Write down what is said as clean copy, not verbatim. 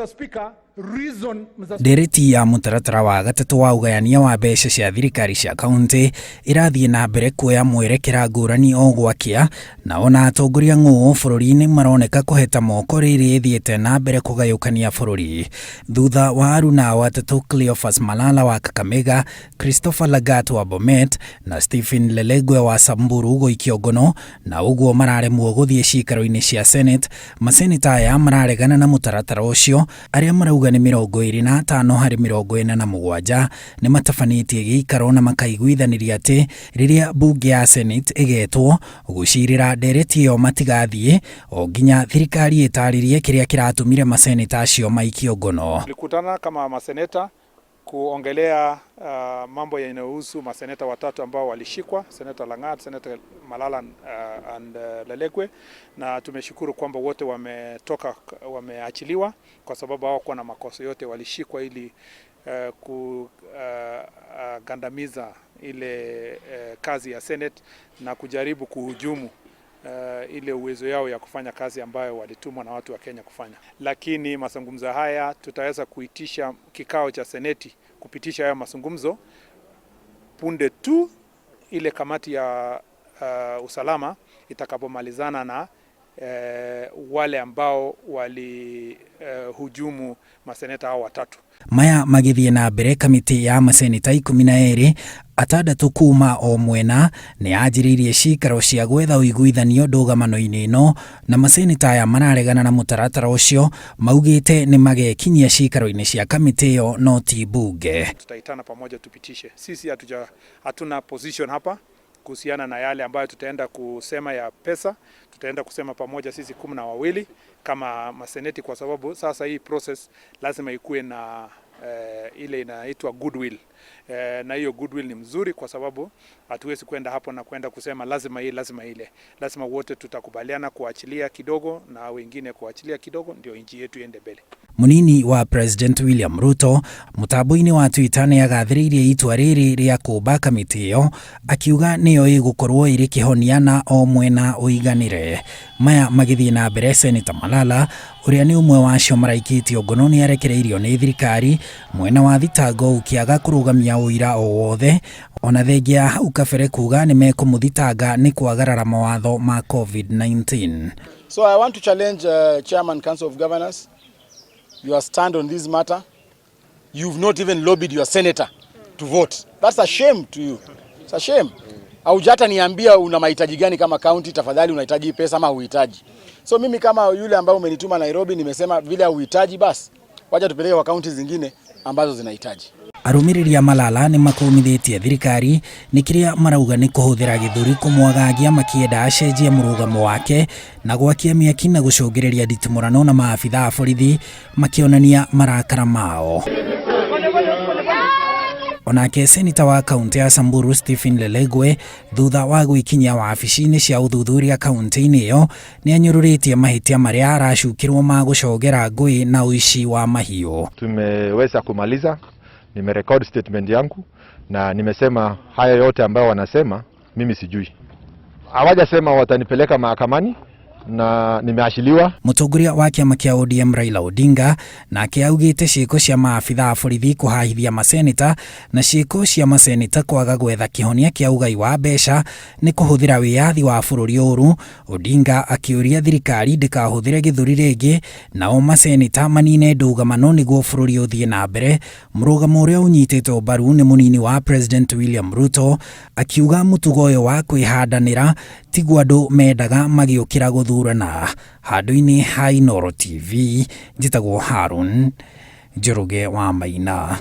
Mr. Speaker, reason ndereti ya mutaratara wa gatatu wa ugayania wa mbeca cia thirikari cia kaunti irathie na mbere kuoya mwerekera ngurani o gwakia, na ona atongoria ng'uu bururi-ini maroneka kuheta moko riri ithiete na mbere kugayukania bururi thutha wa aruna watatu Cleophas Malala wa Kakamega, Christopher Lagat wa Bomet na Stephen Lelegwe wa Samburu guikio ngono, na uguo mararemwo guthie cikaro-ini cia Senate. Maseneta aya mararegana na mutaratara ucio, aria marauga ni 25 hari 47 ni matafanitie giikaro na makaiguithaniria ati riria bunge ya Senate igetwo gucirira ndereti iyo matigathie o nginya thirikari itaririe kiria kiratumire maseneta acio maikio ngono. Tulikutana kama maseneta kuongelea mambo yanayohusu maseneta watatu ambao walishikwa, Senator Lagat, Senator Malala and Lelegwe, na tumeshukuru kwamba wote wameachiliwa kwa sababu hawakuwa na makosa yote. Walishikwa ili kugandamiza ile kazi ya Senate na kujaribu kuhujumu ile uwezo yao ya kufanya kazi ambayo walitumwa na watu wa Kenya kufanya. Lakini mazungumzo haya tutaweza kuitisha kikao cha Seneti kupitisha haya mazungumzo punde tu ile kamati ya usalama itakapomalizana na wale ambao walihujumu maseneta hao watatu. Maya magithie na mbere, kamiti ya maseneta 12 atandatu kuma o mwena ni ajiririe cikaro cia gwetha uiguithanio ndugamano-ini ino, na maseneta aya mararegana na mutaratara ucio maugite ni magekinyia cikaro-ini cia kamiti iyo no ti bunge. Tutaitana pamoja tupitishe. Sisi hatuna position hapa kuhusiana na yale ambayo tutaenda kusema ya pesa. Tutaenda kusema pamoja sisi 12 kama maseneti, kwa sababu sasa hii process lazima ikuwe na ile inaitwa goodwill. Na hiyo goodwill ni mzuri kwa sababu hatuwezi kwenda hapo na kwenda kusema lazima hii lazima ile. Lazima wote tutakubaliana kuachilia kidogo na wengine kuachilia kidogo, ndio nchi yetu iende mbele. Munini wa President William Ruto mutambo-ini wa Twitter ni agathiririe itua riri ria kumba kamiti iyo, akiuga niyo igukorwo iri kihoniana o mwena uiganire. Maya magithie na mbere, Senator Malala uria ni umwe wa acio maraikitio ngono ni arekereirio ni thirikari mwena wa thitango ukiaga kurugamia uira o wothe, ona thengia hau kabere kuga ni mekumuthitanga ni kwagarara mawatho ma COVID-19. So I want to challenge Chairman Council of Governors, your stand on this matter. You've not even lobbied your senator to vote. That's a shame to you. It's a shame. Haujata niambia una mahitaji gani kama county, tafadhali unahitaji pesa ama huhitaji. So mimi kama yule ambao umenituma Nairobi nimesema vile huhitaji basi wacha tupeleke kwa county zingine ambazo zinahitaji. Arumiriria Malala ni makumithitie thirikari ni kiria marauga ni kuhuthira githuri kumwagagia makienda acenjie murugamo wake na gwakia miaki na gucungiriria nditimurano na maabitha a borithi makionania marakara mao. Onake seneta wa kaunti ya Samburu Stephen Lelegwe thutha wa gwikinyia wabici-ini cia uthuthuria kaunti-ini iyo ni anyururitie mahitia maria aracukirwo ma gucogera ngui na uici wa mahiu. Tumeweza kumaliza, nimerecord statement yangu na nimesema haya yote ambayo wanasema mimi sijui. Hawajasema watanipeleka mahakamani na nimeashiliwa. Mutongoria wa kiama kia ODM Raila Odinga na kiaugite ciiko cia maabitha a borithi kuhahithia maseneta na ciiko cia maseneta kwaga gwetha kihonia kia ugai wa mbeca ni kuhuthira wiyathi wa bururi uru. Odinga akiuria thirikari ndikahuthire githuri ringi na o maseneta manine ndugamano niguo bururi uthie na mbere. Murugamo uria unyititwo mbaru ni munini wa President William Ruto akiuga mutugo uyu wa kwihandanira tiguo andu mendaga magiukira guthurana. Handu-ini ha Inooro TV, njitagwo Harun Njoroge wa Maina.